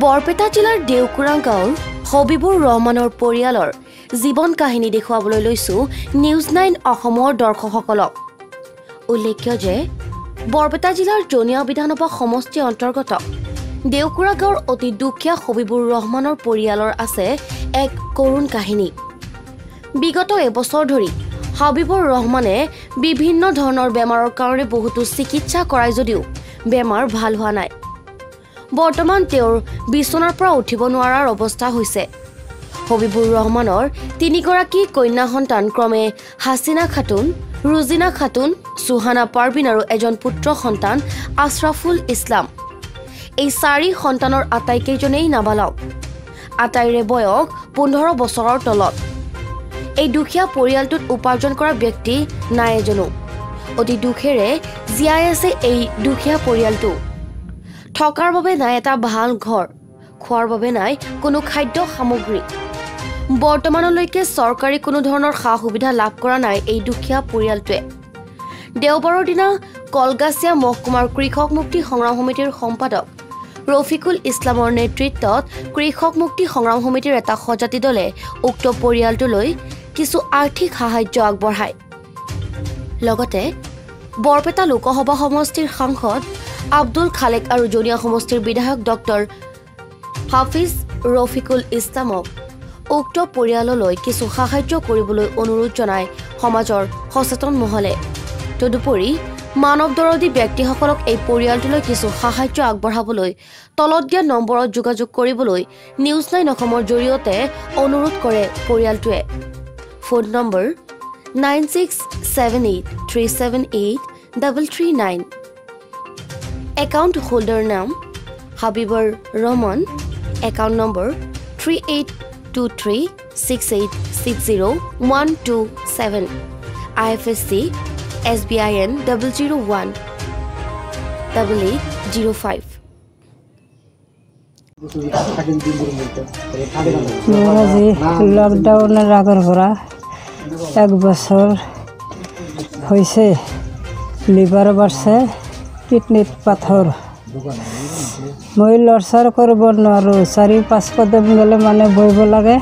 বৰপেটা জিলাৰ দেউকুৰা গাঁৱৰ হবিবুৰ ৰহমানৰ পৰিয়ালৰ জীৱন কাহিনী দেখুৱাবলৈ লৈছো নিউজ 9 অসমৰ দৰ্শকসকলক। উল্লেখ্য যে বৰপেটা জিলাৰ জনিয়া বিধানসভা সমষ্টি অন্তৰ্গত দেউকুৰা গাঁৱৰ অতি দুখীয়া হবিবুৰ ৰহমানৰ পৰিয়ালৰ আছে এক কৰুণ কাহিনী। বিগত এবছৰ ধৰি হবিবুৰ ৰহমানে বিভিন্ন ধৰণৰ বেমাৰৰ কাৰণে বহুতো চিকিৎসা কৰায় যদিও বেমাৰ ভাল হোৱা নাই। বৰ্তমান তেওঁৰ বিছনাৰ পৰা উঠিব নোৱাৰাৰ অৱস্থা হৈছে। হবিবুৰ ৰহমানৰ 3গৰাকী কন্যা সন্তান ক্ৰমে হাছিনা খাতুন, ৰুজিনা খাতুন, সুহানা পাৰবিন আৰু এজন পুত্ৰ সন্তান আশৰাফুল ইছলাম। এই 4 সন্তানৰ আটাইকেইজনেই নাবালক। আটাইৰে বয়স 15 বছৰৰ তলত। এই দুখীয়া পৰিয়ালটোত উপাৰ্জন কৰা ব্যক্তি নাই এজনো। অতি দুখেৰে জীয়াই আছে এই দুখীয়া পৰিয়ালটো। থকাৰ বাবে নাই এটা ভাল ঘৰ, খোৱাৰ বাবে নাই কোনো খাদ্য সামগ্ৰী। বৰ্তমানলৈকে চৰকাৰী কোনো ধৰণৰ সা সুবিধা লাভ কৰা নাই এই দুখীয়া পৰিয়ালটোৱে। দেওবাৰৰ দিনা কলগাছিয়া মহকুমাৰ কৃষক মুক্তি সংগ্ৰাম সমিতিৰ সম্পাদক ৰফিকুল ইছলামৰ নেতৃত্বত কৃষক মুক্তি সংগ্ৰাম সমিতিৰ এটা সজাতি দলে উক্ত পৰিয়ালটোলৈ কিছু আৰ্থিক সাহায্য আগবঢ়ায়। লগতে বৰপেটা লোকসভা সমষ্টিৰ সাংসদ আব্দুল খালেক আৰু জনিয়া সমষ্টিৰ বিধায়ক ডক্টৰ হাফিজ ৰফিকুল ইছলামক উক্ত পৰিয়াললৈ কিছু সাহায্য কৰিবলৈ অনুৰোধ জনায় সমাজৰ সচেতন মহলে। তদুপৰি মানৱ দৰদী ব্যক্তিসকলক এই পৰিয়ালটোলৈ কিছু সাহায্য আগবঢ়াবলৈ তলত দিয়া নম্বৰত যোগাযোগ কৰিবলৈ নিউজ 9 অসমৰ জৰিয়তে অনুৰোধ কৰে পৰিয়ালটোৱে। Phone number 9678378339। একাউণ্ট হোল্ডাৰ নাম Habibur Rahman. Account number 382368601227। IFSC SBIN 0018805। লকডাউনেৰ আগেৰ পৰা 1 বছৰ হয়েছে। লিভাৰ বাড়ছে, কিডনিত পাথৰ। মই লৰচাৰ কৰিব নোৱাৰোঁ। 4-5 কদম গ'লে মানে বহিব লাগে।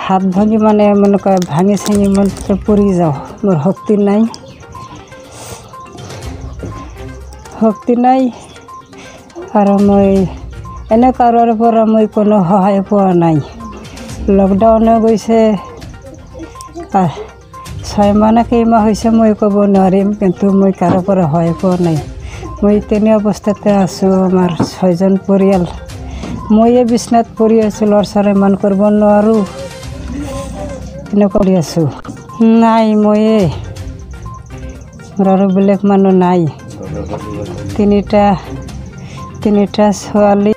হাত ভাঙি মানে কয় ভাঙি চাঙি মই পৰি যাওঁ। মোৰ শক্তি নাই আৰু মই এনে কাৰোৰ পৰা মই কোনো সহায় পোৱা নাই। লকডাউনে গৈছে 6 মাহ নে কেইমাহ হৈছে মই ক'ব নোৱাৰিম, কিন্তু মই কাৰোৰ পৰা সহায় পোৱা নাই। মই তেনে অৱস্থাতে আছোঁ। আমাৰ 6জন পৰিয়াল। ময়ে বিচনাত পৰি আছোঁ। লৰচাৰ ইমান কৰিব নোৱাৰোঁ। এনেকুৱা কৰি আছোঁ। নাই ময়ে, মোৰ আৰু বেলেগ মানুহ নাই। তিনিটা ছোৱালী।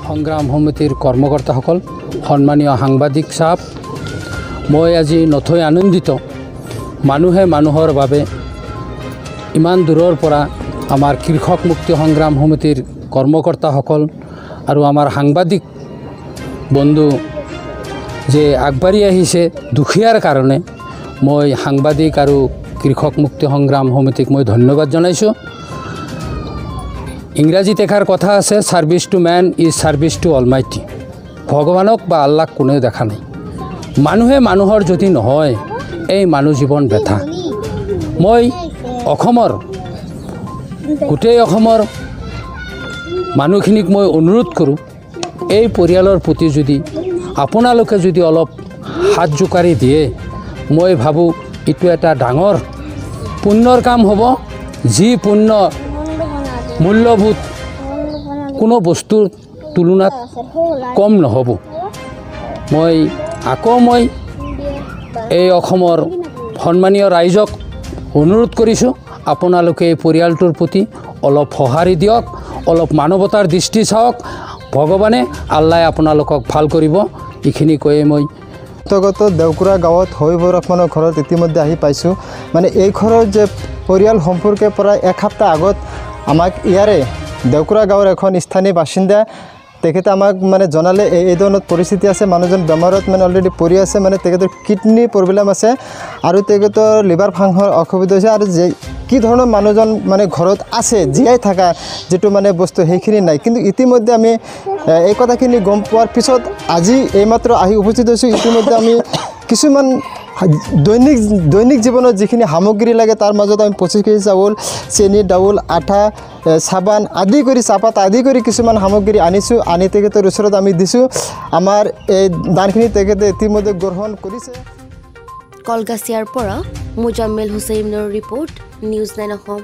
সংগ্ৰাম সমিতিৰ কৰ্মকৰ্তাসকল, সন্মানীয় সাংবাদিক চাপ, মই আজি নথৈ আনন্দিত। মানুহে মানুহৰ বাবে ইমান দূৰৰ পৰা আমাৰ কৃষক মুক্তি সংগ্ৰাম সমিতিৰ কৰ্মকৰ্তাসকল আৰু আমাৰ সাংবাদিক বন্ধু যে আগবাঢ়ি আহিছে দুখীয়াৰ কাৰণে, মই সাংবাদিক আৰু কৃষক মুক্তি সংগ্ৰাম সমিতিক মই ধন্যবাদ জনাইছোঁ। ইংৰাজীত এষাৰ কথা আছে, service to man is service to almighty. ভগৱানক বা আল্লাহক কোনেও দেখা নাই। মানুহে মানুহৰ যদি নহয়, এই মানুহ জীৱন ব্যথা। মই গোটেই অসমৰ মানুহখিনিক মই অনুৰোধ কৰোঁ, এই পৰিয়ালৰ প্ৰতি যদি আপোনালোকে যদি অলপ হাত জোকাৰি দিয়ে, মই ভাবোঁ এইটো এটা ডাঙৰ পুণ্যৰ কাম হ'ব। যি পুণ্য মূল্যবোধ কোনো বস্তুৰ তুলনাত কম নহ'ব। মই এই অসমৰ সন্মানীয় ৰাইজক অনুৰোধ কৰিছোঁ, আপোনালোকে এই পৰিয়ালটোৰ প্ৰতি অলপ সঁহাৰি দিয়ক, অলপ মানৱতাৰ দৃষ্টি চাওক। ভগৱানে আল্লাই আপোনালোকক ভাল কৰিব। এইখিনি কৈয়ে মই অন্তৰ্গত দেউকুৰা গাঁৱত হবিবুৰ ৰহমানৰ ঘৰত ইতিমধ্যে আহি পাইছোঁ। মানে এই ঘৰৰ যে পৰিয়াল সম্পৰ্কে প্ৰায় 1 সপ্তাহ আগত আমাক ইয়াৰে দেউকুৰা গাঁৱৰ এখন স্থানীয় বাসিন্দা তেখেতে আমাক মানে জনালে এই ধৰণৰ পৰিস্থিতি আছে। মানুহজন বেমাৰত মানে অলৰেডি পৰি আছে। মানে তেখেতৰ কিডনি প্ৰব্লেম আছে আৰু তেখেতৰ লিভাৰ ফাংচনৰ অসুবিধা হৈছে আৰু কি ধৰণৰ মানুহজন মানে ঘৰত আছে জীয়াই থকা যেটো মানে বস্তু সেইখিনি নাই কিন্তু ইতিমধ্যে আমি এই কথাখিনি গম পোৱাৰ পিছত আজি এইমাত্ৰ আহি উপস্থিত হৈছোঁ ইতিমধ্যে আমি কিছুমান দৈনিক জীৱনত যিখিনি সামগ্ৰী লাগে তাৰ মাজত আমি 25 কেজি চাউল চেনি ডাউল আঠা সাবান আদি কৰি চাহপাত আদি কৰি কিছুমান সামগ্ৰী আনিছোঁ আনি তেখেতৰ ওচৰত আমি দিছোঁ আমাৰ এই দানখিনি তেখেতে ইতিমধ্যে গ্ৰহণ কৰিছে কলগাছিয়াৰ পৰা মুজাম্মেল হুছেইনৰ ৰিপৰ্ট নিউজ 9 অসম